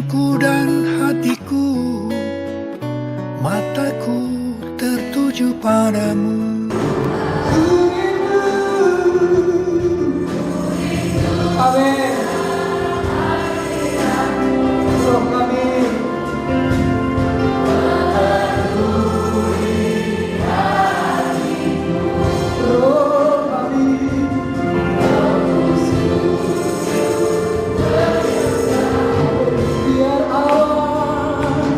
Pikiranku dan hatiku, mataku tertuju padamu. Amin. Roh kami. Roh kami. Biar awan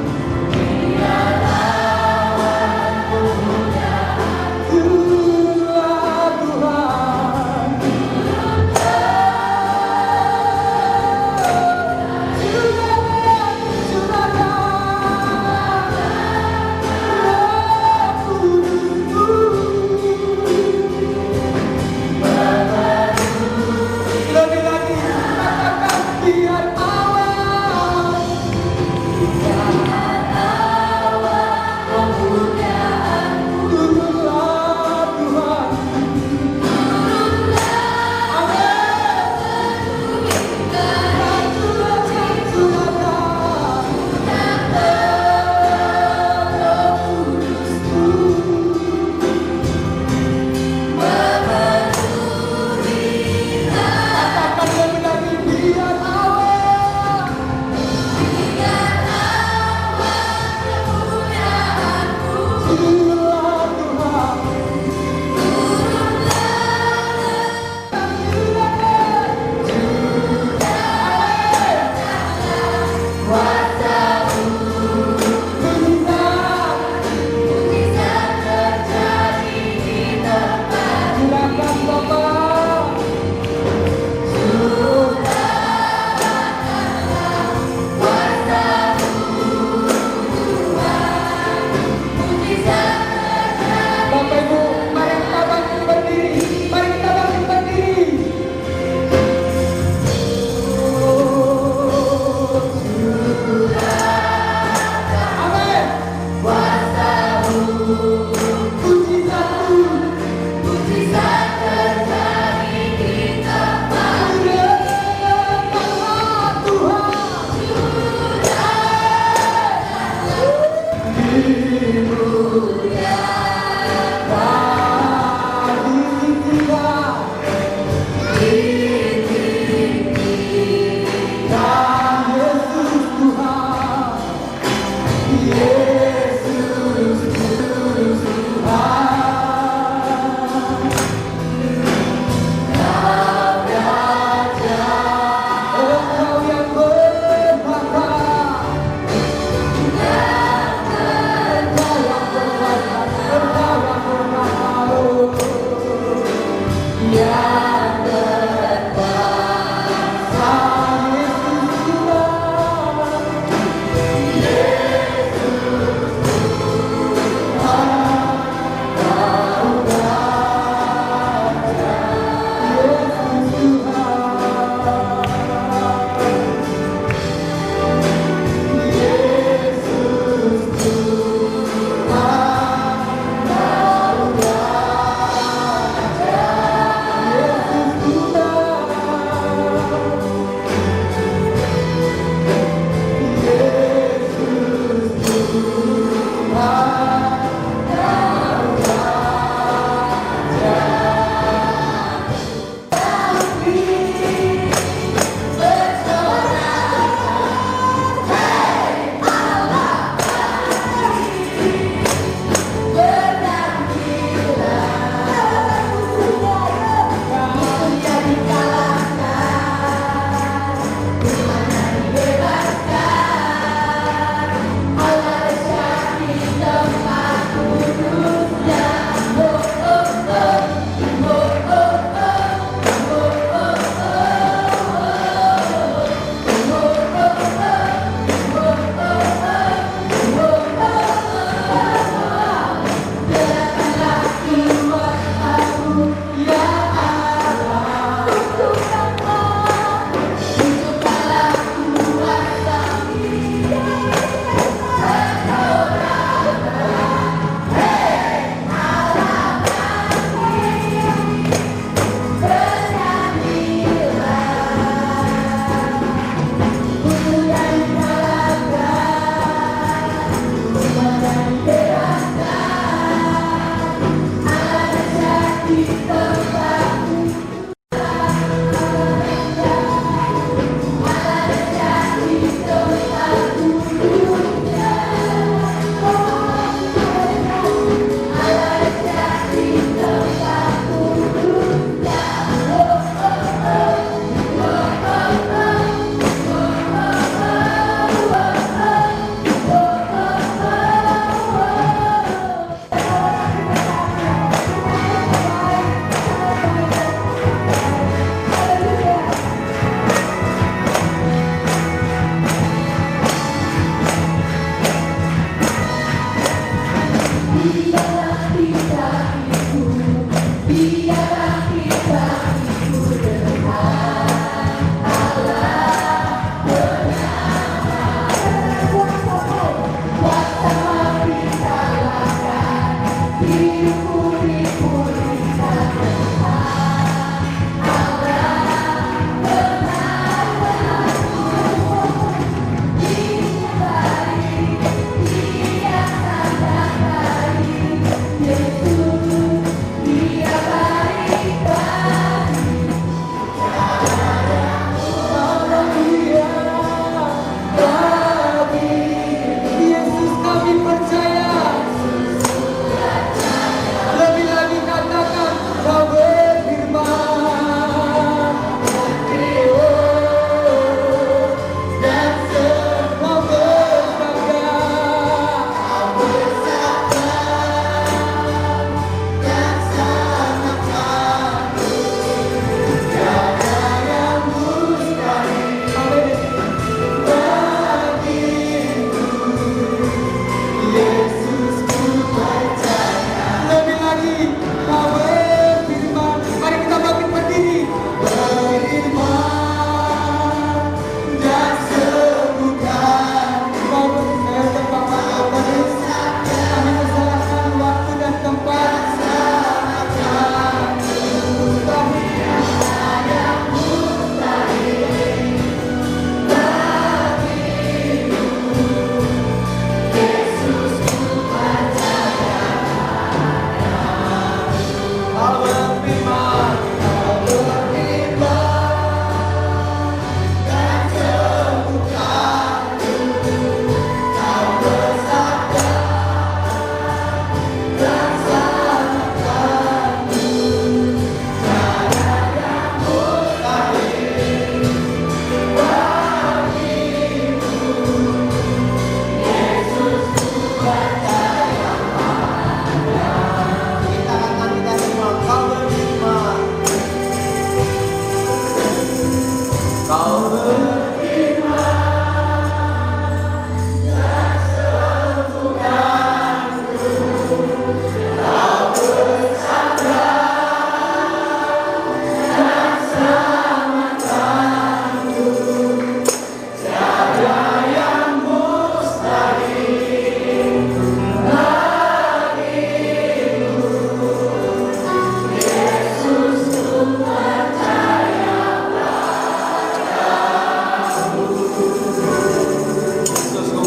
Kau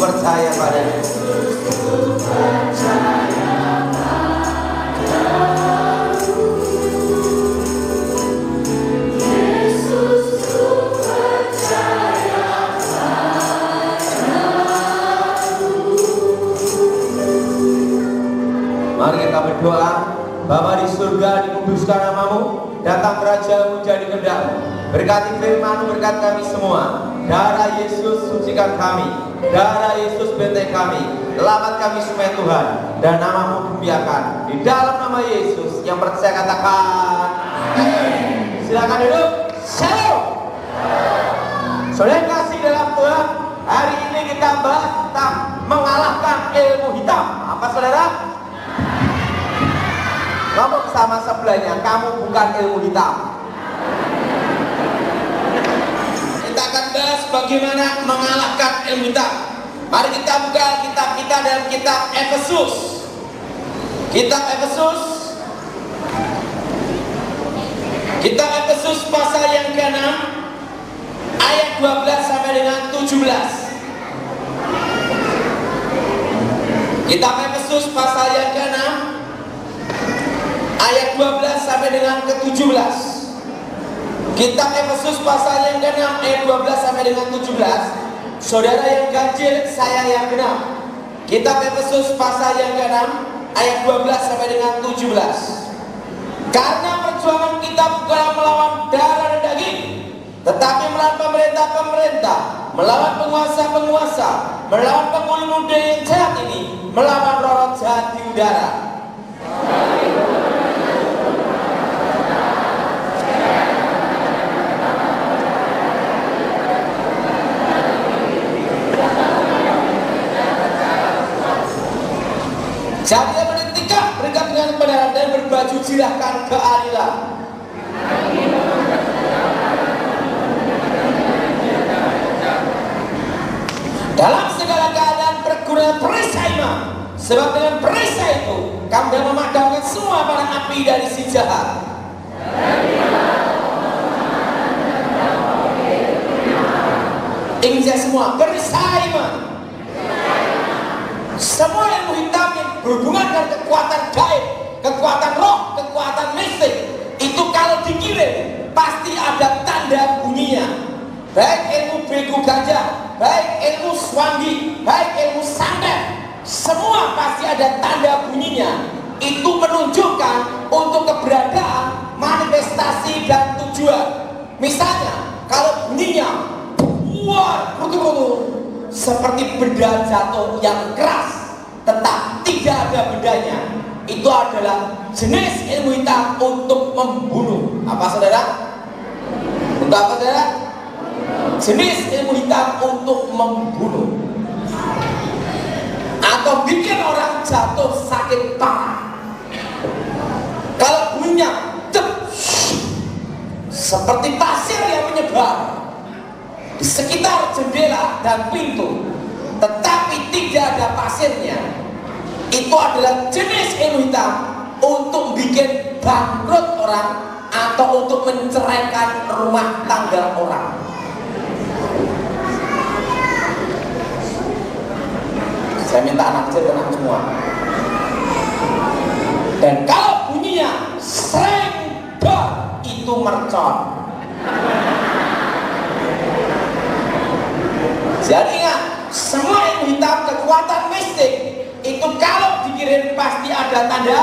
percaya padamu. Mari kita berdoa. Bapa di surga, dikuduskan namamu, datang kerajaanmu, jadi kehendakmu. Berkati firman-Mu, berkat kami semua. Darah Yesus sucikan kami, darah Yesus benteng kami, selamat kami semua Tuhan, dan namamu dimuliakan. Di dalam nama Yesus yang percaya katakan amin. Silakan duduk. Shalom. Saudara yang kasih dalam Tuhan, hari ini kita bahas tentang mengalahkan ilmu hitam. Apa saudara? Ngomong sama sebelahnya, kamu bukan ilmu hitam. Kita akan bahas bagaimana mengalahkan ilmu hitam. Mari kita buka kitab kita dalam kitab Efesus. Kitab Efesus. Kitab Efesus pasal yang ke-6 ayat 12 sampai dengan 17. Kitab Efesus pasal yang ke-6 ayat 12 sampai dengan ke-17. Kitab Efesus pasal yang ke-6 ayat 12 sampai dengan 17. Saudara yang ganjil, saya yang genap. Kitab Efesus pasal yang ke-6 ayat 12 sampai dengan 17. Karena perjuangan kita bukan melawan darah dan daging, tetapi melawan pemerintah-pemerintah, melawan penguasa-penguasa, melawan penghulu muda yang jahat ini, melawan roh jahat di udara. Jadi bertikap berikat dengan kebenaran dan berbaju jirahkan keadilan. Dalam segala keadaan berguna perisai iman, sebab dengan perisai itu kamu dapat memadamkan semua para api dari si jahat. Ingat semua perisai iman. Semua ilmu hitam yang berhubungan dengan kekuatan gaib, kekuatan roh, kekuatan mistik, itu kalau dikirim pasti ada tanda bunyinya. Baik ilmu begu gajah, baik ilmu swangi, baik ilmu santet, semua pasti ada tanda bunyinya. Itu menunjukkan untuk keberadaan, manifestasi dan tujuan. Misalnya kalau bunyinya wah, seperti benda jatuh yang keras, tetap tidak ada bendanya, itu adalah jenis ilmu hitam untuk membunuh. Apa saudara? Untuk apa saudara? Jenis ilmu hitam untuk membunuh atau bikin orang jatuh sakit parah. Kalau bunyinya seperti pasir yang menyebar di sekitar jendela dan pintu, tetapi tidak ada pasirnya, itu adalah jenis ilmu hitam untuk bikin bangkrut orang atau untuk menceraikan rumah tangga orang. Saya minta anak kecil tenang semua. Dan kalau bunyinya sering itu mercon. Jadi ingat, semua ilmu hitam, kekuatan mistik itu kalau dikirim pasti ada tanda.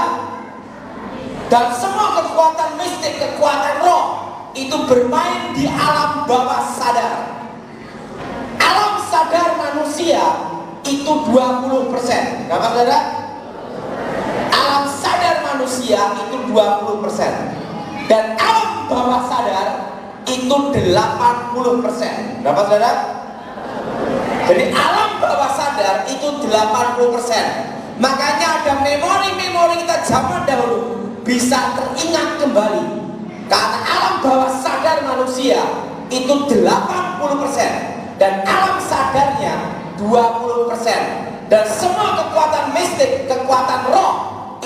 Dan semua kekuatan mistik, kekuatan roh itu bermain di alam bawah sadar. Alam sadar manusia itu 20%. Berapa saudara? Alam sadar manusia itu 20%. Dan alam bawah sadar itu itu 80%. Berapa saudara? Jadi alam bawah sadar itu 80%. Makanya ada memori-memori kita zaman dahulu bisa teringat kembali. Karena alam bawah sadar manusia itu 80% dan alam sadarnya 20%. Dan semua kekuatan mistik, kekuatan roh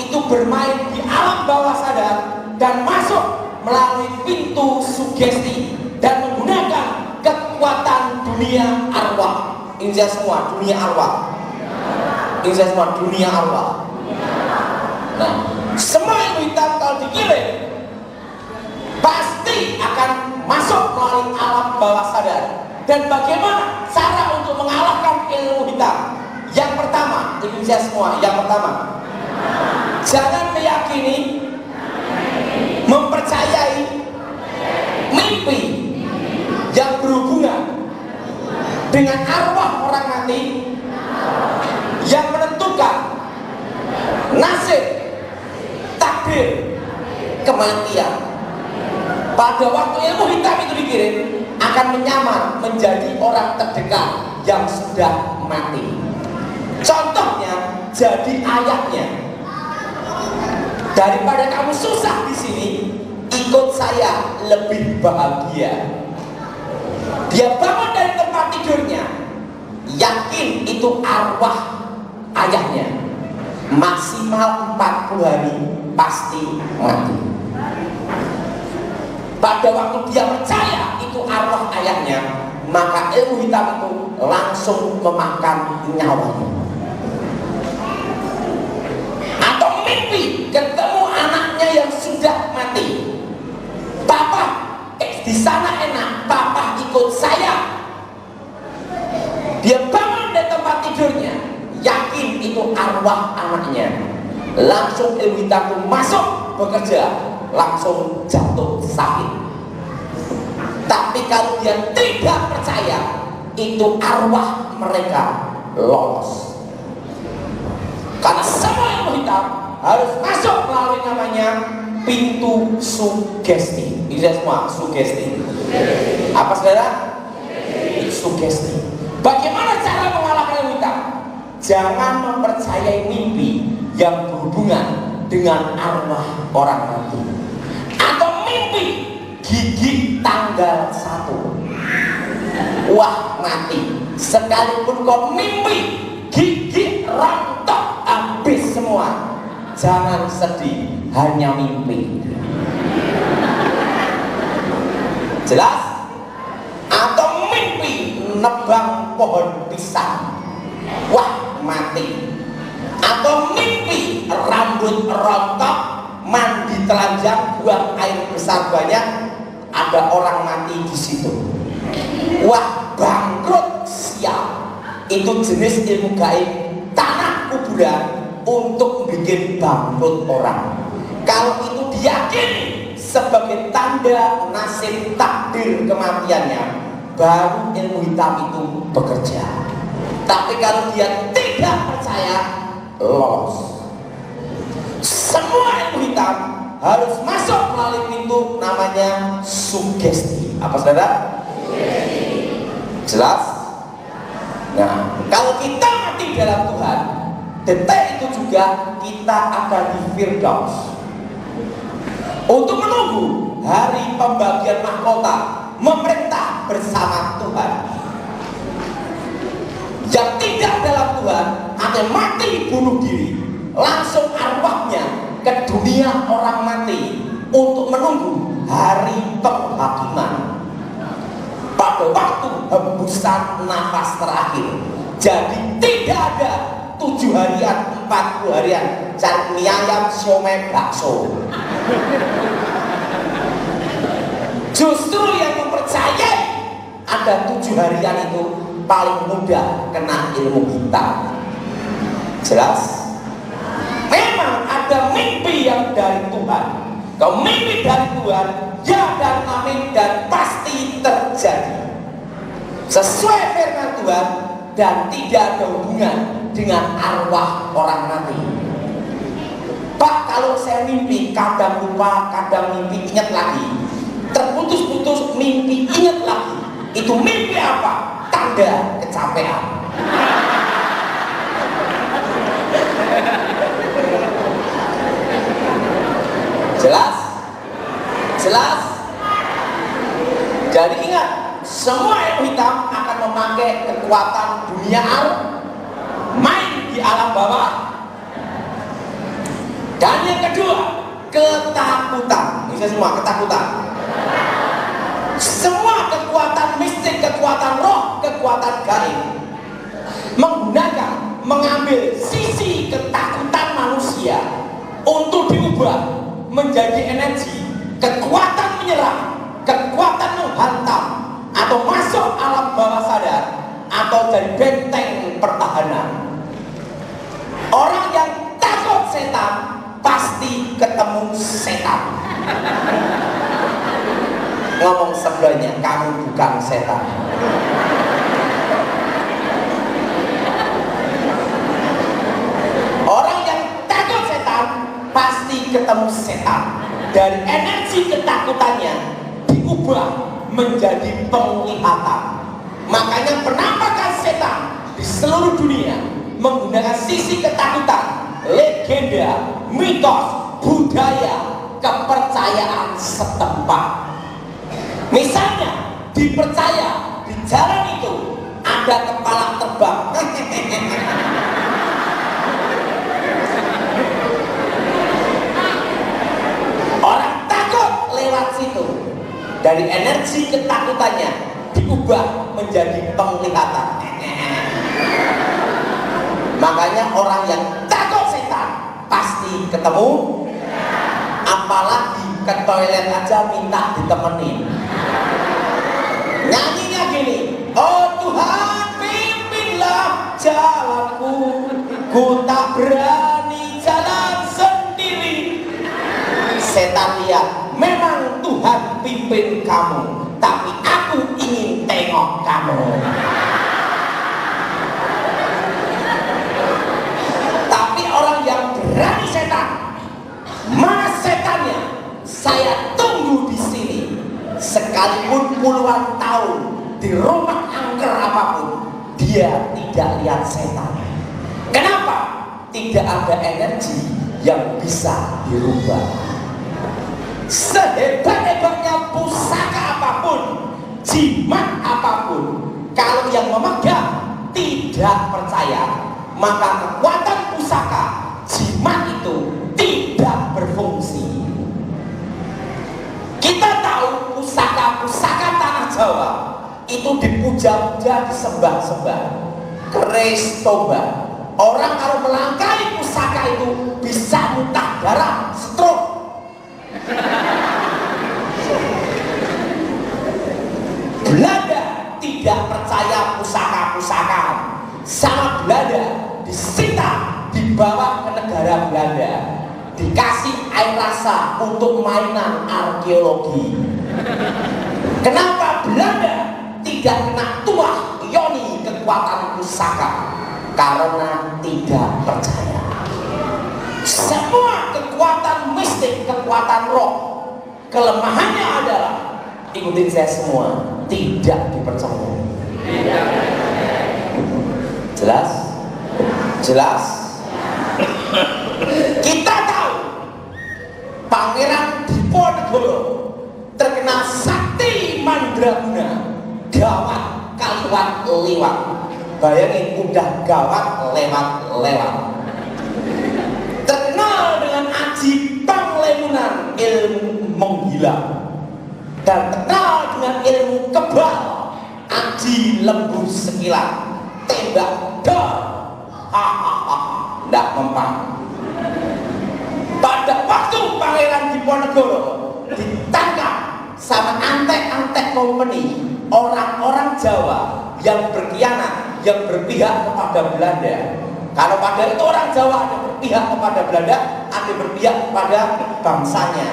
itu bermain di alam bawah sadar dan masuk melalui pintu sugesti dan menggunakan kekuatan dunia arwah. Ini semua dunia arwah. Ini semua dunia arwah. Nah, semua ilmu hitam kalau dikirim pasti akan masuk melalui alam bawah sadar. Dan bagaimana cara untuk mengalahkan ilmu hitam? Yang pertama, Indonesia semua, yang pertama, jangan meyakini, mempercayai mimpi yang berhubungan dengan arwah orang mati yang menentukan nasib, takdir, kematian. Pada waktu ilmu hitam itu dikirim, akan menyamar menjadi orang terdekat yang sudah mati. Contohnya, jadi ayahnya. Daripada kamu susah di sini, ikut saya lebih bahagia. Dia bangun dari tempat tidurnya, yakin itu arwah ayahnya. Maksimal 40 hari pasti mati. Pada waktu dia percaya itu arwah ayahnya, maka ilmu hitam itu langsung memakan nyawanya. Atau mimpi ketemu anaknya yang sudah mati. Papa, di sana enak, papa ikut saya. Dia bangun dari tempat tidurnya, yakin itu arwah anaknya. Langsung ilmu hitam itu masuk bekerja, langsung jatuh sakit. Tapi kalau dia tidak percaya, itu arwah mereka lolos. Karena semua ilmu hitam harus masuk melalui namanya pintu sugesti. Ini semua sugesti. Apa saudara? Sugesti. Bagaimana cara mengalahkan ilmu hitam? Jangan mempercayai mimpi yang berhubungan dengan arwah orang mati. Atau mimpi gigi tanggal 1. Wah, mati. Sekalipun kau mimpi gigi rontok habis semua, jangan sedih, hanya mimpi. Jelas? Atau mimpi nebang pohon pisang, wah mati. Atau mimpi rambut rontok, mandi telanjang, buang air besar banyak, ada orang mati di situ, wah bangkrut, siap. Itu jenis ilmu gaib tanah kuburan untuk bikin bangkrut orang. Kalau itu diyakini sebagai tanda nasib takdir kematiannya, baru ilmu hitam itu bekerja. Tapi kalau dia tidak percaya, lolos. Semua ilmu hitam harus masuk melalui pintu namanya sugesti. Apa saudara? Jelas? Nah, kalau kita mati dalam Tuhan, detik itu juga kita akan di Firdaus untuk menunggu hari pembagian mahkota, memerintah bersama Tuhan. Yang tidak dalam Tuhan akan mati bunuh diri, langsung arwahnya ke dunia orang mati untuk menunggu hari penghakiman pada waktu hembusan nafas terakhir. Jadi tidak ada 7 harian, 40 harian cari mie ayam, siomay, bakso. Justru yang mempercayai ada 7 harian itu paling mudah kena ilmu hitam. Jelas? Memang ada mimpi yang dari Tuhan. Kalau mimpi dari Tuhan, ya dan amin, dan pasti terjadi sesuai firman Tuhan dan tidak ada hubungan dengan arwah orang mati. Pak, kalau saya mimpi kadang lupa, kadang mimpi ingat lagi, terputus-putus mimpi ingat lagi. Itu mimpi apa? Tanda kecapean. Jelas? Jelas? Jadi ingat, semua ilmu hitam akan memakai kekuatan dunia alam, main di alam bawah. Dan yang kedua, ketakutan. Ini semua ketakutan. Semua kekuatan mistik, kekuatan roh, kekuatan gaib mengambil sisi ketakutan manusia untuk diubah menjadi energi, kekuatan menyerang, kekuatan menghantam, atau masuk alam bawah sadar, atau jadi benteng pertahanan. Orang yang takut setan pasti ketemu setan. Ngomong sebelahnya, kamu bukan setan. Orang yang takut setan pasti ketemu setan. Dari energi ketakutannya diubah menjadi penglihatan. Makanya penampakan setan di seluruh dunia menggunakan sisi ketakutan, legenda, mitos, budaya, kepercayaan setempat. Misalnya dipercaya di jalan itu ada kepala terbang. Orang takut lewat situ. Dari energi ketakutannya diubah menjadi penglihatan. Makanya orang yang takut setan pasti ketemu. Apalagi ke toilet aja minta ditemenin. Nyanyinya gini, oh Tuhan pimpinlah jalanku, ku tak berani jalan sendiri. Setan lihat, memang Tuhan pimpin kamu, tapi aku ingin tengok kamu. Tapi orang yang berani setan, mana setannya? Saya tunggu di sini, sekalipun puluhan tahun di rumah angker apapun, dia tidak lihat setan. Kenapa? Tidak ada energi yang bisa dirubah. Sehebat-hebatnya pusaka apapun, jimat apapun, kalau yang memegang tidak percaya, maka kekuatan pusaka, jimat itu tidak berfungsi. Kita tahu pusaka-pusaka tanah Jawa itu dipuja-puja, disembah-sembah. Krestoba. Orang kalau melangkahi pusaka itu bisa muntah darah, stroke. Belanda tidak percaya pusaka-pusaka. Sama Belanda disita, dibawa ke negara Belanda, dikasih air rasa untuk mainan arkeologi. Kenapa Belanda tidak kena tuah yoni kekuatan pusaka? Karena tidak percaya. Semua kekuatan mistik, kekuatan roh, kelemahannya adalah, ikutin saya semua, tidak dipercaya. Jelas? Jelas? Kita tahu Pangeran Diponegoro terkenal sakti mandraguna, gawat kaliwat liwat. Bayangin, udah gawat lewat-lewat. Terkenal dengan aji panglemunan, ilmu menghilang, dan terkenal dengan ilmu kebal, aji lembu sekilat, tembak dor, hahaha, tidak mempan. Pada waktu Pangeran Diponegoro ditangkap sama antek-antek company, orang-orang Jawa yang berkhianat, yang berpihak kepada Belanda. Kalau pada itu orang Jawa ada berpihak kepada Belanda, ada berpihak kepada bangsanya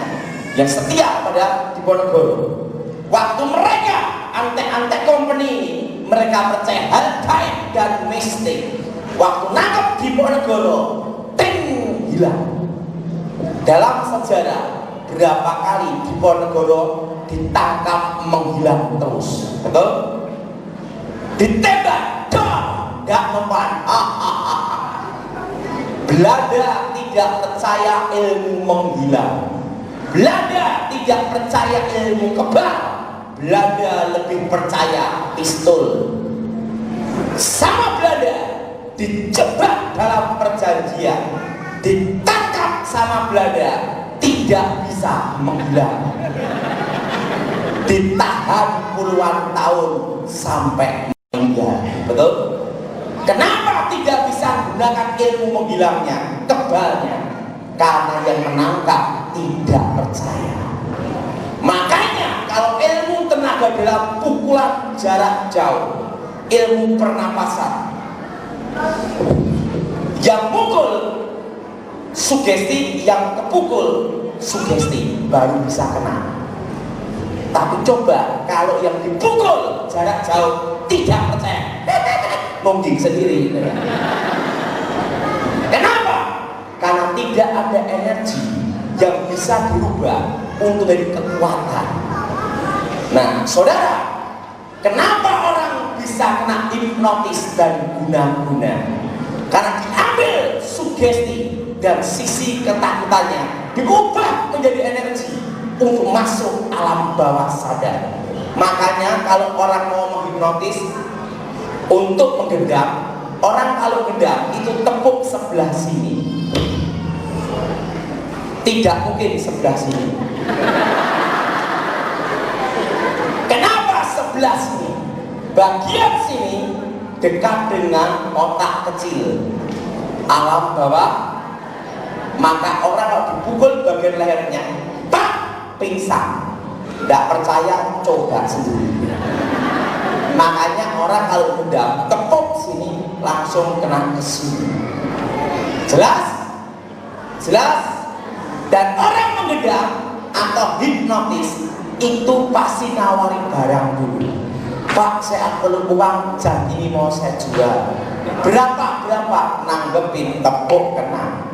yang setia pada Diponegoro. Waktu mereka antek-antek company ini, mereka percaya hal gaib dan mistik. Waktu nangkep Diponegoro, ting, hilang. Dalam sejarah berapa kali Diponegoro ditangkap menghilang terus, betul? Ditembak, nggak mempan. Belanda tidak percaya ilmu menghilang. Belanda tidak percaya ilmu kebal. Belanda lebih percaya pistol. Sama Belanda dijebak dalam perjanjian, ditangkap sama Belanda, tidak bisa menghilang, ditahan puluhan tahun sampai meninggal, betul? Kenapa tidak bisa menggunakan ilmu menghilangnya, kebalnya? Karena yang menangkap tidak percaya. Makanya kalau ilmu tenaga dalam pukulan jarak jauh, ilmu pernapasan, yang mukul sugesti, yang kepukul sugesti, baru bisa kena. Tapi coba kalau yang dipukul jarak jauh tidak percaya, mungkin sendiri. Kenapa? Karena tidak ada energi yang bisa dirubah untuk menjadi kekuatan. Nah, saudara, kenapa orang bisa kena hipnotis dan guna-guna? Karena diambil sugesti dan sisi ketakutannya diubah menjadi energi untuk masuk alam bawah sadar. Makanya kalau orang mau menghipnotis untuk menggendam, orang kalau gendam itu tepuk sebelah sini, tidak mungkin sebelah sini. Kenapa sebelah sini? Bagian sini dekat dengan otak kecil, alam bawah. Maka orang kalau dipukul bagian lehernya, pak, pingsan. Tidak percaya, coba sendiri. Makanya orang kalau gendam tepuk sini langsung kena ke sini. Jelas? Jelas? Dan orang menggendam atau hipnotis itu pasti nawari barang dulu. Pak, saya perlu uang, jam ini mau saya jual. Berapa? Nanggepin, tepuk, kena.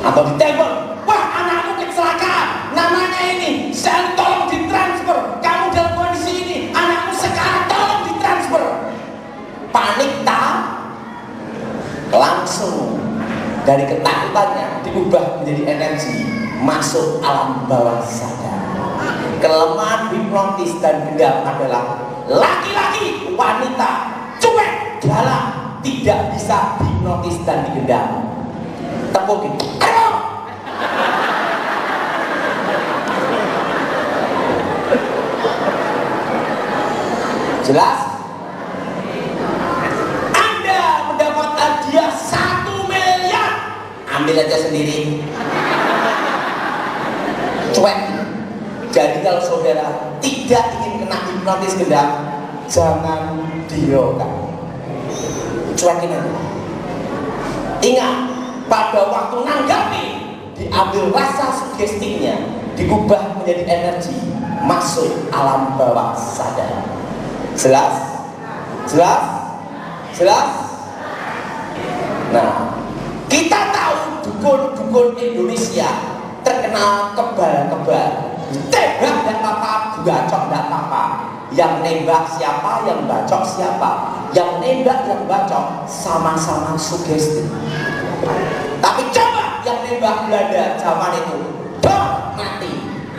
Atau ditembak, wah anakku kecelakaan, namanya ini, saya tolong ditransfer. Kamu dalam kondisi ini, anakmu sekarang tolong ditransfer. Panik tak? Langsung dari ketakutannya diubah menjadi energi, masuk alam bawah sadar. Kelemahan hipnotis dan gendam adalah laki-laki, wanita, cuek, galak, tidak bisa hipnotis dan digendam. Tepuk gitu. Jelas? Anda mendapat hadiah 1 miliar, ambil aja sendiri. Cuek. Jadi kalau saudara tidak ingin kena hipnotis gendam, jangan dihiraukan, cuekin aja. Ingat, pada waktu nanggapi, diambil rasa sugestinya, diubah menjadi energi, masuk alam bawah sadar. Jelas? Jelas? Jelas? Nah, kita tahu dukun-dukun Indonesia terkenal kebal-kebal. Tembak dan apa-apa, bacok dan apa-apa. Yang nembak siapa, yang bacok siapa. Yang nembak, yang bacok sama-sama sugesti. Tapi coba yang nembak Belanda zaman itu, mati.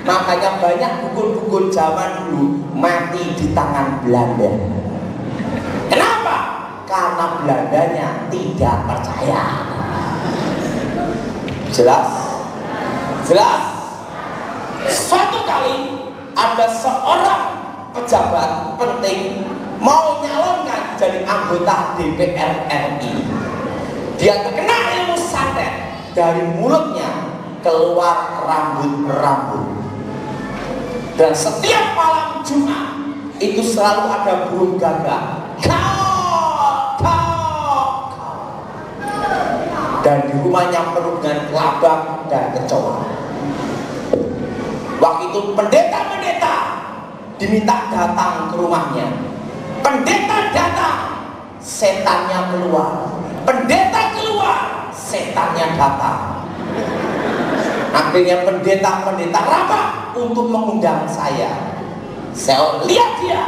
Makanya banyak dukun-dukun zaman dulu mati di tangan Belanda. Kenapa? Karena Belandanya tidak percaya. Jelas? Jelas? Suatu kali ada seorang pejabat penting mau nyalonkan jadi anggota DPR RI. Dia terkena ilmu santet, dari mulutnya keluar rambut-rambut. Dan setiap malam Jumat itu selalu ada burung gagak, dan di rumahnya penuh dengan kelabang dan kecoa. Waktu itu pendeta-pendeta diminta datang ke rumahnya. Pendeta datang, setannya keluar. Pendeta keluar, setannya datang. Akhirnya pendeta-pendeta rapat untuk mengundang saya. Saya lihat dia,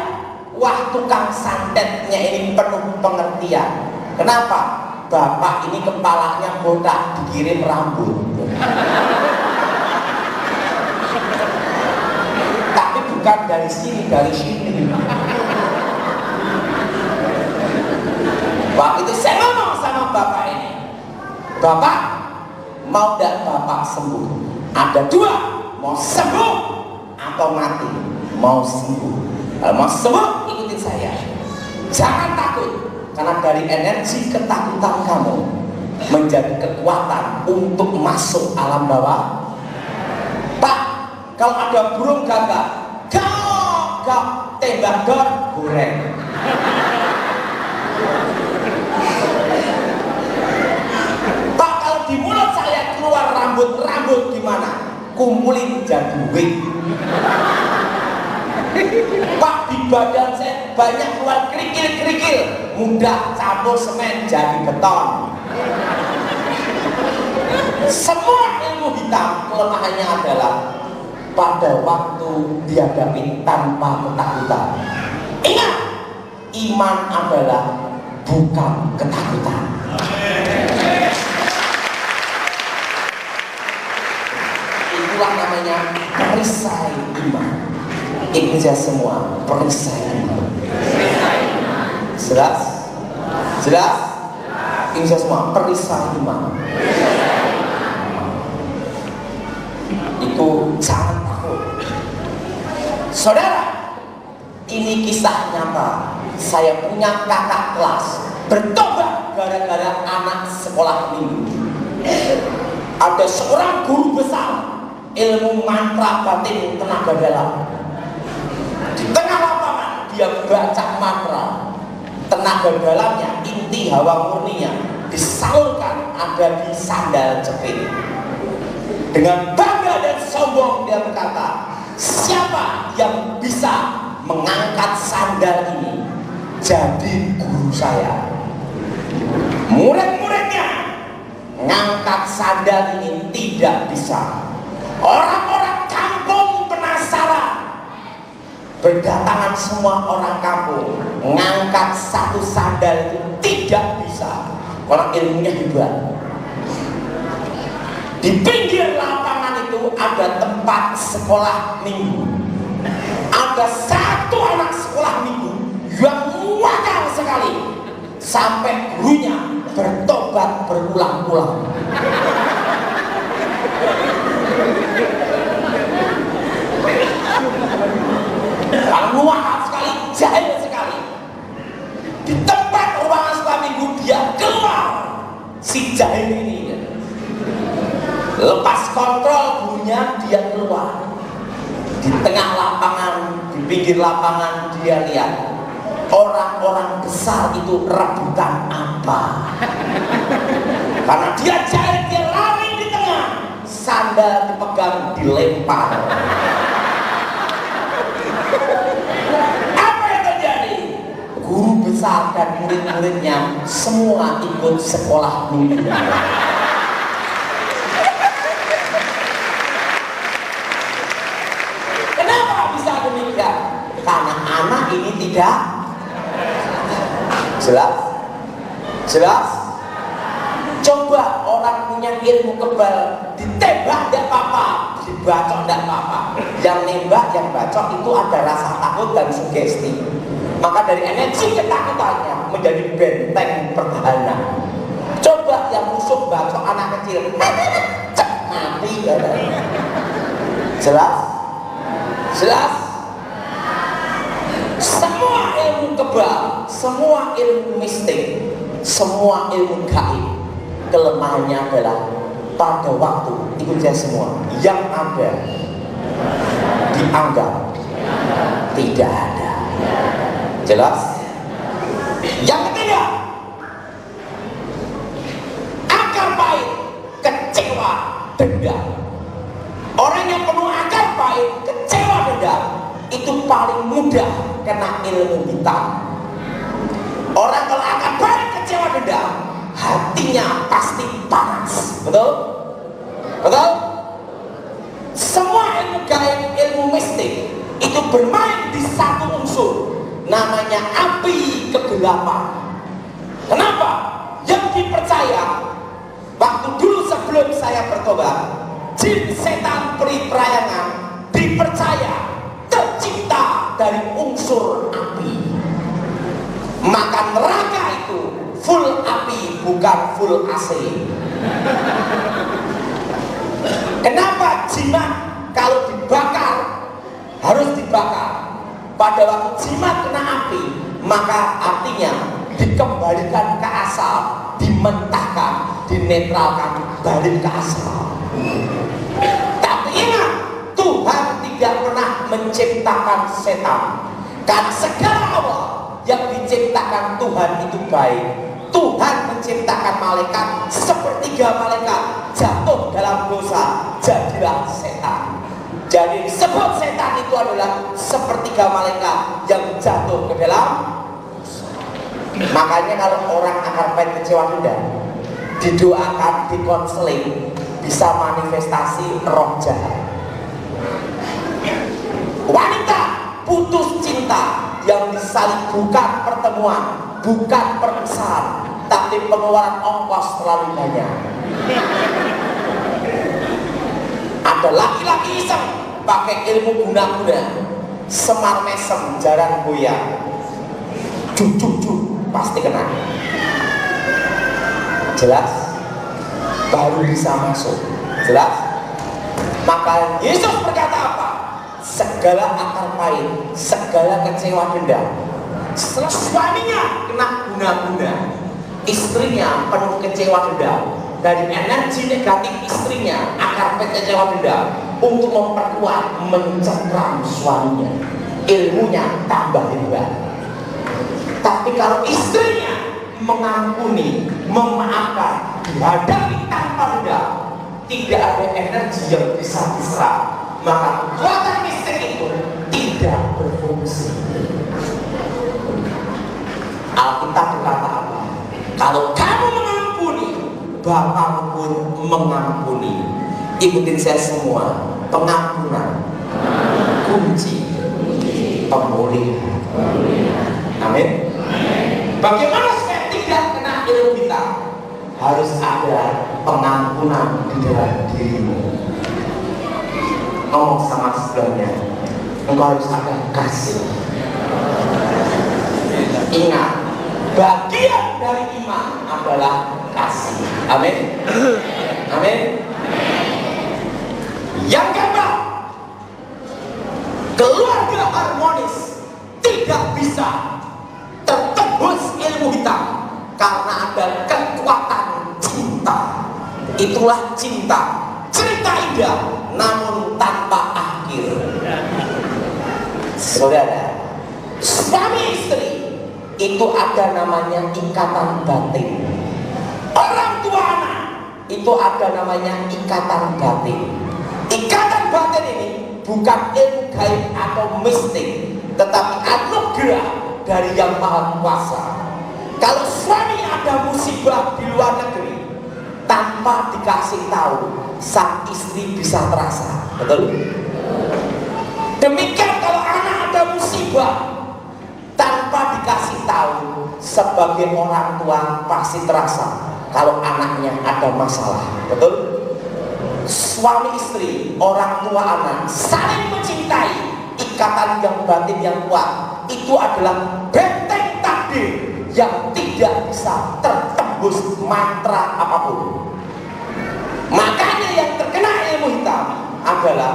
wah tukang santetnya ini penuh pengertian. Kenapa? Bapak ini kepalanya botak, dikirim rambut. Tapi bukan dari sini, dari sini. Waktu itu saya ngomong sama bapak ini, Bapak, mau tidak Bapak sembuh? Ada dua, mau sembuh atau mati. Mau sembuh. Kalau mau sembuh, ikutin saya. Jangan takut, karena dari energi ketakutan kamu menjadi kekuatan untuk masuk alam bawah. Pak, kalau ada burung gagak, gak tembak dor, goreng. Pak, kalau di mulut saya keluar rambut gimana? Kumpulin jadi wig. Pak, di badan saya banyak keluar kerikil-kerikil, mudah campur semen jadi beton. Semua ilmu hitam kelemahannya adalah pada waktu dihadapi tanpa ketakutan. Ingat, iman adalah bukan ketakutan. Itulah namanya perisai iman. Ini saya semua perisai iman. Jelas? Jelas? Ini saya semua perisai iman. Itu jangan takut. Saudara, ini kisah nyata. Saya punya kakak kelas bertobat gara-gara anak sekolah minggu. Ada seorang guru besar ilmu mantra batin tenaga dalam. Di tengah lapangan dia baca mantra, tenaga dalamnya, inti hawa murninya disalurkan ada di sandal jepit. Dengan bangga dan sombong dia berkata, siapa yang bisa mengangkat sandal ini jadi guru saya? Murid-muridnya mengangkat sandal ini tidak bisa. Orang-orang kampung penasaran, berdatangan semua orang kampung, mengangkat satu sandal itu tidak bisa. Orang ilmunya hebat. Di pinggir lapangan itu ada tempat sekolah minggu. Ada satu anak sekolah minggu yang wakal sekali, sampai gurunya bertobat berulang-ulang. Lalu wakal sekali, jahil sekali. Di tempat ruangan sekolah minggu dia keluar, si jahil ini. Lepas kontrol gurunya, dia keluar. Di tengah lapangan, di pinggir lapangan dia lihat orang-orang besar itu rebutan apa. Karena dia jahil, dia lari di tengah, sandal dipegang, dilempar. Apa yang terjadi? Guru besar dan murid-muridnya semua ikut sekolah minggu. Karena anak ini tidak jelas. Jelas? Coba orang punya ilmu kebal, ditembak tidak apa-apa, dibacok tidak apa-apa. Yang nembak, yang bacok itu ada rasa takut dan sugesti. Maka dari energi ketakutannya menjadi benteng pertahanan. Coba yang musuh bacok anak kecil, cek mati. Jelas? Jelas? Semua ilmu kebal, semua ilmu mistik, semua ilmu gaib, kelemahannya adalah pada waktu ikut saya semua yang ada dianggap tidak ada. Jelas? Yang ketiga, akar pahit, kecewa, dendam. Orang yang penuh akar pahit, kecewa, dendam, itu paling mudah kena ilmu hitam. Orang kalau akan banyak kecewa dendam, hatinya pasti panas. Betul? Betul? Semua ilmu gaib, ilmu mistik itu bermain di satu unsur, namanya api kegelapan. Kenapa? Yang dipercaya waktu dulu sebelum saya bertobat, jin, setan, peri, perayangan dipercaya tercipta dari unsur api. Maka neraka itu full api, bukan full AC. Kenapa jimat kalau dibakar harus dibakar? Pada waktu jimat kena api, maka artinya dikembalikan ke asal, dimentahkan, dinetralkan, balik ke asal. Tapi ingat, Tuhan tidak pernah menciptakan setan. Karena segala Allah yang diciptakan Tuhan itu baik. Tuhan menciptakan malaikat, sepertiga malaikat jatuh dalam dosa, jadilah setan. Jadi disebut setan itu adalah sepertiga malaikat yang jatuh ke dalam dosa. Makanya kalau orang akar pahit kecewa dendam, didoakan, dikonseling, bisa manifestasi roh jahat. Wanita putus cinta yang disalib bukan pertemuan, bukan perpisahan, tapi pengeluaran ongkos terlalu banyak. Ada laki-laki iseng pakai ilmu guna-guna, semar mesem, jarang goyang, cuk pasti kena. Jelas? Baru bisa masuk. Jelas? Maka Yesus berkata apa? Segala akar pahit, segala kecewa dendam, setelah suaminya kena guna-guna, istrinya penuh kecewa dendam, dari energi negatif istrinya, akar pahit kecewa dendam, untuk memperkuat, mencengkram suaminya, ilmunya tambah hebat. Tapi kalau istrinya mengampuni, memaafkan, dihadapi tanpa dendam, tidak ada energi yang bisa diserap, maka kekuatan mistik itu tidak berfungsi. Alkitab berkata apa? Kalau kamu mengampuni, Bapa pun mengampuni. Ikutin saya semua. Pengampunan kunci pemulihan. Amin. Bagaimana supaya tidak kena ilmu hitam? Harus ada pengampunan di dalam dirimu. Ngomong sama sebelumnya, engkau harus ada kasih. Ingat, bagian dari iman adalah kasih. Amin. Amin. Yang kedua, keluarga harmonis tidak bisa tertembus ilmu hitam karena ada kekuatan cinta. Itulah cinta, cerita indah namun tanpa akhir. Saudara, suami istri itu ada namanya ikatan batin. Orang tua anak itu ada namanya ikatan batin. Ikatan batin ini bukan ilmu gaib atau mistik, tetapi anugerah dari Yang Maha Kuasa. Kalau suami ada musibah di luar negeri, tanpa dikasih tahu, sang istri bisa terasa. Betul? Demikian kalau anak ada musibah, tanpa dikasih tahu, sebagai orang tua pasti terasa kalau anaknya ada masalah. Betul? Suami istri, orang tua anak saling mencintai, ikatan yang batin yang kuat, itu adalah benteng takdir yang tidak bisa tertembus mantra apapun. Makanya yang terkena ilmu hitam adalah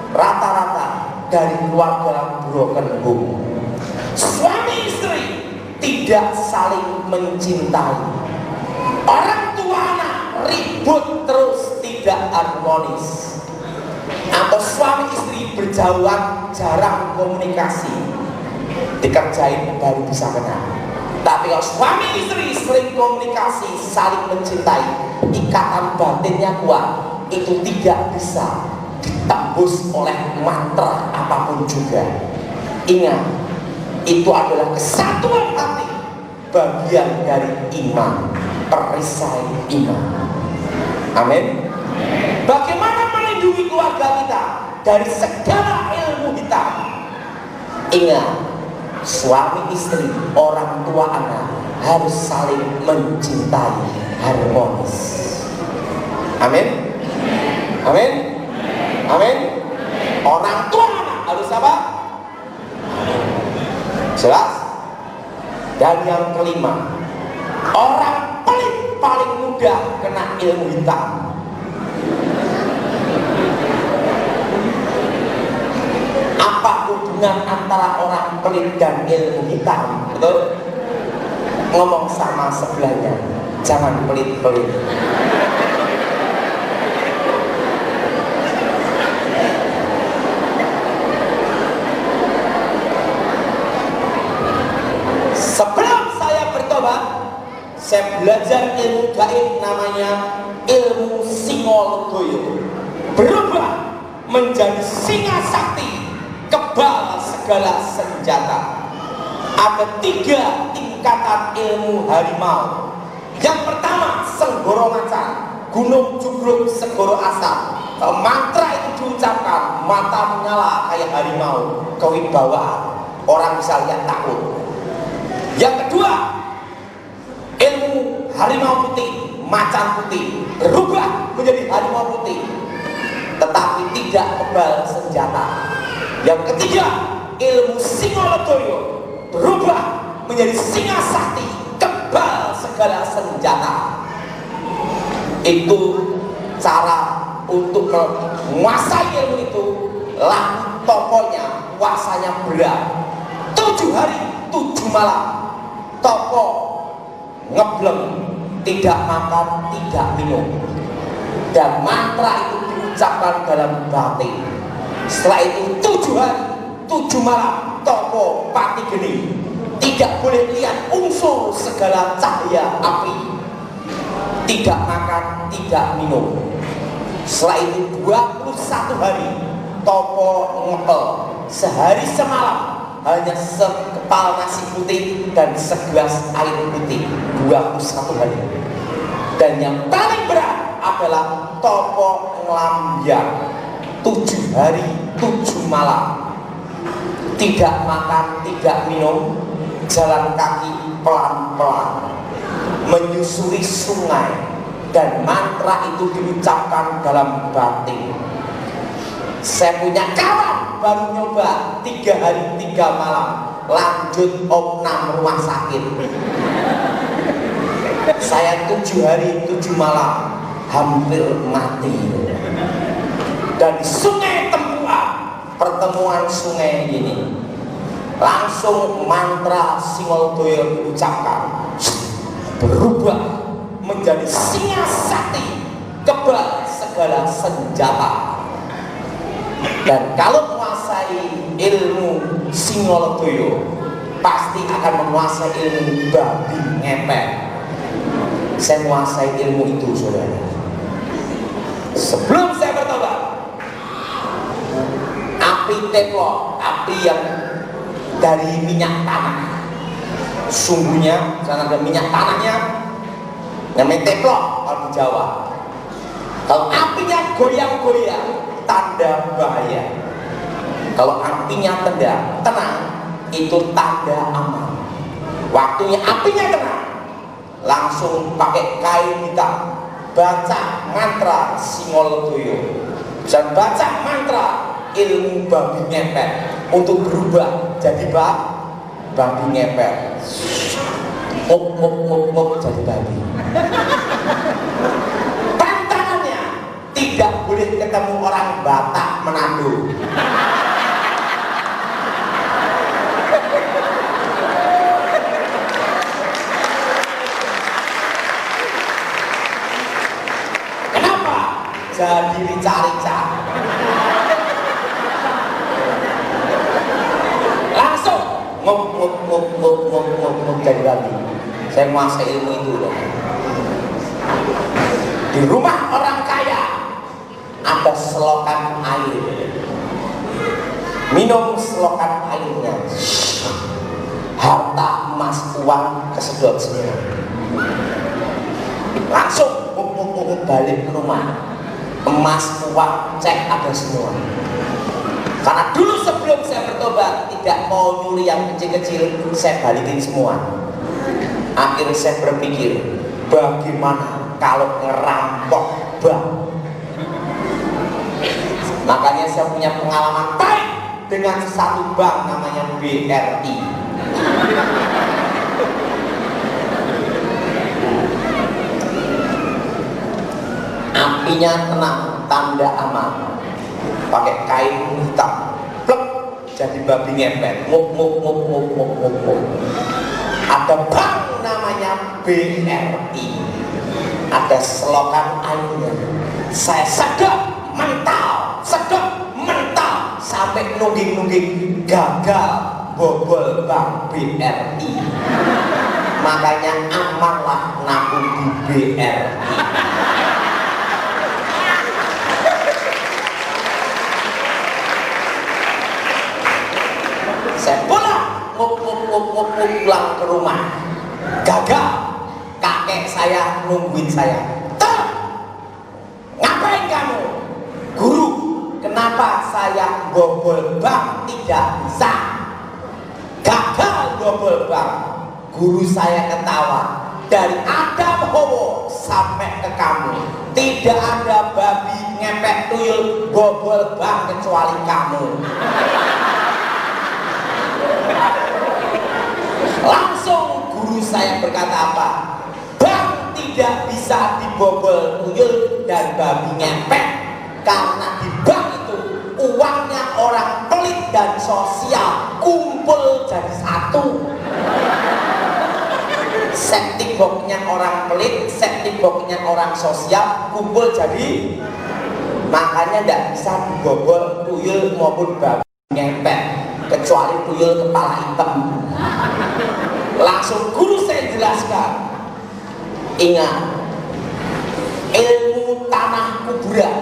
rata-rata dari keluarga broken home. Suami istri tidak saling mencintai. Orang tua anak ribut terus, tidak harmonis. Atau suami istri berjauhan, jarang komunikasi, dikerjain baru bisa kena. Tapi kalau suami istri sering komunikasi, saling mencintai, ikatan batinnya kuat, itu tidak bisa ditembus oleh mantra apapun juga. Ingat, itu adalah kesatuan hati, bagian dari iman, perisai iman. Amin. Bagaimana melindungi melindungi keluarga kita dari segala ilmu hitam. Ingat, suami istri, orang tua anak harus saling mencintai, harmonis. Amin. Amin. Amin. Orang tua anak harus apa? Jelas? Dan yang kelima, orang pelit paling mudah kena ilmu hitam. Apa hubungan antara orang pelit dan ilmu hitam? Betul? Ngomong sama sebelahnya, jangan pelit-pelit. Sebelum saya bertobat, saya belajar ilmu gaib namanya ilmu Singolodoyo. Berubah menjadi singa sakti, kebal segala senjata. Ada 3 tingkatan ilmu harimau. Yang pertama, Senggoro Macan, Gunung Jugruk Segoro Asap. Kalau mantra itu diucapkan, mata menyala kayak harimau, kewibawaan, orang bisa lihat takut. Yang kedua, ilmu harimau putih, macan putih, berubah menjadi harimau putih, tetapi tidak kebal senjata. Yang ketiga, ilmu Singolodoyo, berubah menjadi singa sakti, kebal segala senjata. Itu cara untuk menguasai ilmu itu. Laku tokonya, puasanya berat, 7 hari 7 malam. Toko ngebleng, tidak makan, tidak minum, dan mantra itu diucapkan dalam batin. Setelah itu 7 hari 7 malam toko pati geni, tidak boleh lihat unsur segala cahaya api, tidak makan, tidak minum. Setelah itu 21 hari toko ngepel, sehari semalam hanya sekepal nasi putih dan segelas air putih, 21 hari. Dan yang paling berat adalah toko ngelambiang, 7 hari 7 malam, tidak makan, tidak minum, jalan kaki pelan-pelan, menyusuri sungai, dan mantra itu diucapkan dalam batin. Saya punya kawan baru nyoba 3 hari 3 malam, lanjut opnam rumah sakit. Saya 7 hari 7 malam hampir mati. Dan di Sungai Tempuan, pertemuan sungai ini, langsung mantra Singolodoyo diucapkan, berubah menjadi singa sakti, kebal segala senjata. Dan kalau menguasai ilmu Singolodoyo, pasti akan menguasai ilmu babi ngepet. Saya menguasai ilmu itu, saudara. Sebelum saya bertobat, api teplok, api yang dari minyak tanah, sungguhnya karena ada minyak tanahnya, namanya teplok kalau di Jawa. Kalau apinya goyang-goyang, tanda bahaya. Kalau apinya tenang, itu tanda aman. Waktunya apinya tenang, langsung pakai kain hitam, baca mantra Singolodoyo, dan baca mantra ilmu babi ngepet untuk berubah jadi babi ngepet. Muk jadi babi. Tantangannya, tidak boleh ketemu orang Batak Manado. Kenapa? Jadi rica-rica. Langsung nguk jadi babi. Saya menguasai ilmu itu loh. Di rumah orang kaya ada selokan air, minum selokan airnya, harta emas uang kesedot semua. Langsung balik ke rumah, emas, uang, cek ada semua. Karena dulu sebelum saya bertobat tidak mau nyuri yang kecil-kecil, saya balikin semua. Akhirnya saya berpikir, bagaimana kalau ngerampok bank? Makanya saya punya pengalaman baik dengan satu bank namanya BRI. Apinya tenang, tanda aman, pakai kain hitam, plek, jadi babi ngepet, nguk nguk nguk nguk nguk nguk nguk. Ada bank namanya BRI, ada selokan airnya. Saya sedot mental sampai nungging-nungging, gagal bobol bank BRI. Makanya amanlah nabung di BRI. Saya pulang ke rumah, gagal. Kakek saya nungguin saya. Ngapain kamu? Guru, kenapa saya bobol bank tidak bisa? Gagal bobol bank. Guru saya ketawa. Dari Adam Hawa sampai ke kamu, tidak ada babi ngepet tuyul bobol bank kecuali kamu. Langsung guru saya berkata apa? Bank tidak bisa dibobol tuyul dan babi ngepet, karena di bank itu uangnya orang pelit dan sosial kumpul jadi satu. Septic boxnya orang pelit, septic boxnya orang sosial kumpul jadi, makanya tidak bisa dibobol tuyul maupun babi ngepet kecuali tuyul kepala hitam. Langsung guru saya jelaskan, ingat, ilmu tanah kuburan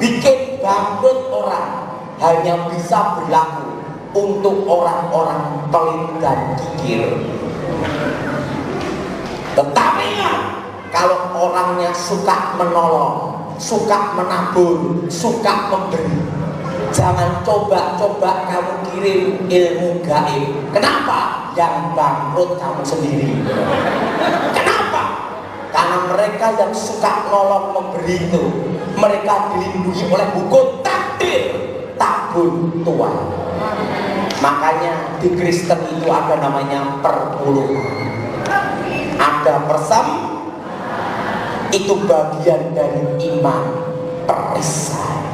bikin bangkrut orang hanya bisa berlaku untuk orang-orang pelit dan kikir. Tetapi kalau orangnya suka menolong, suka menabur, suka memberi, jangan coba-coba kamu kirim ilmu gaib. Kenapa? Yang bangkrut kamu sendiri. Kenapa? Karena mereka yang suka nolong memberi itu, mereka dilindungi oleh hukum takdir, tabun Tuhan. Makanya di Kristen itu ada namanya perpuluhan, ada persem, itu bagian dari iman perisai.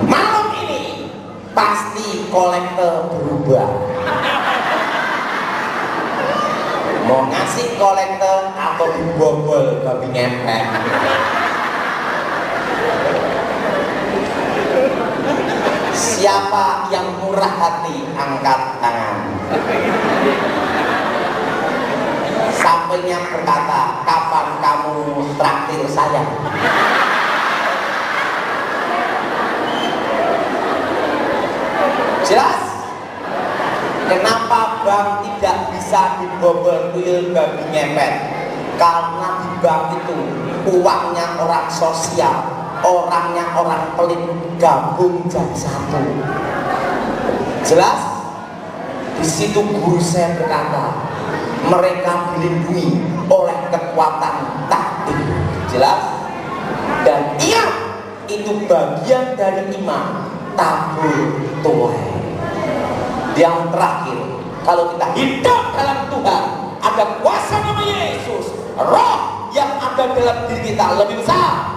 Malam ini pasti kolektor berubah. Mau ngasih kolektor atau dibobol babi ngepet? Siapa yang murah hati angkat tangan. Sampainya berkata, kapan kamu traktir saya? Jelas? Kenapa bank tidak bisa dibobol tuyul babi ngepet? Karena di bank itu uangnya orang sosial, orangnya orang pelit, gabung jadi satu. Jelas? Di situ guru saya berkata, mereka dilindungi oleh kekuatan takdir. Jelas? Dan ingat, itu bagian dari iman tabur Tuhan. Yang terakhir, kalau kita hidup dalam Tuhan, ada kuasa namanya Yesus, roh yang ada dalam diri kita lebih besar.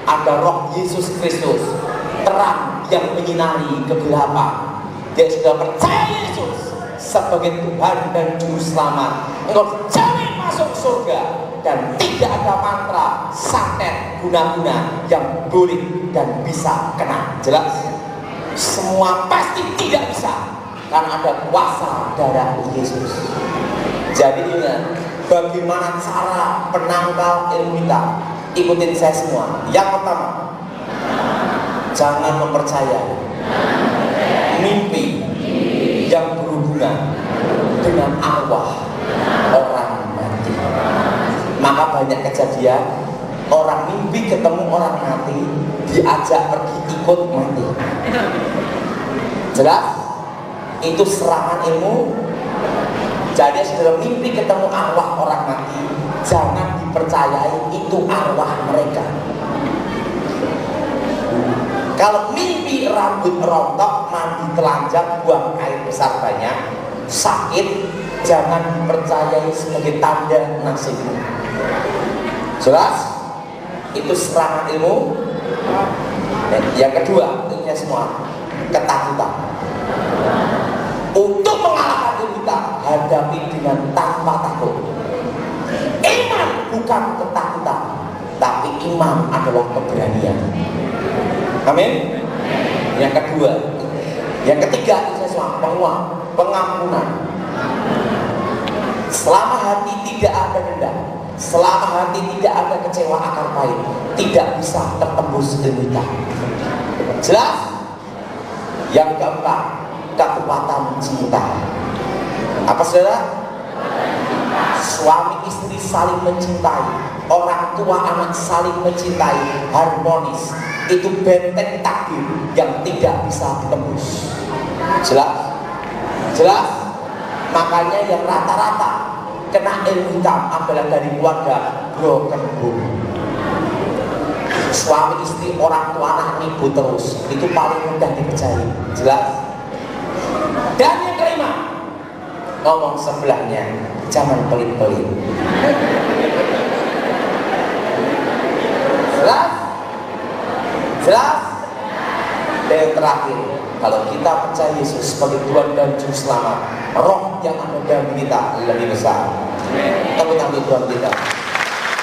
Ada roh Yesus Kristus, terang yang menyinari kegelapan. Dia sudah percaya Yesus sebagai Tuhan dan Juru Selamat, engkau jamin masuk surga. Dan tidak ada mantra, santet, guna-guna yang boleh dan bisa kena. Jelas? Semua pasti tidak bisa, karena ada kuasa darah Yesus. Jadi ingat, bagaimana cara penangkal ilmu kita? Ikutin saya semua. Yang pertama, jangan mempercayai mimpi yang berhubungan dengan arwah orang mati. Maka banyak kejadian Orang mimpi ketemu orang mati, diajak pergi ikut mati. Jelas? Itu serangan ilmu. Jadi saudara mimpi ketemu arwah orang mati, jangan dipercayai itu arwah mereka. Kalau mimpi rambut rontok, mandi telanjang, buang air besar banyak, sakit, jangan dipercayai sebagai tanda nasibmu. Jelas? Itu serangan ilmu. Yang kedua, tentunya semua ketakutan. Untuk mengalahkan itu kita hadapi dengan tanpa takut. Iman bukan ketakutan, tapi iman adalah keberanian. Amin. Yang kedua, yang ketiga itu semua pengampunan. Selama hati tidak ada dendam, selama hati tidak ada kecewa akar pahit, tidak bisa tertembus derita. Jelas? Yang keempat, kekuatan cinta. Apa saudara? Suami istri saling mencintai, orang tua anak saling mencintai, harmonis. Itu benteng takdir yang tidak bisa ditembus. Jelas? Jelas? Makanya yang rata-rata kena ilmu hitam adalah dari keluarga broken home. Suami istri orang tua anak ibu terus, itu paling mudah dipercayai. Jelas? Dan yang kelima, ngomong sebelahnya jangan pelit-pelit. Jelas? Jelas? Dan yang terakhir, kalau kita percaya Yesus sebagai Tuhan dan Juru Selamat, roh yang ada dalam kita lebih besar. Tepuk tangan Tuhan kita.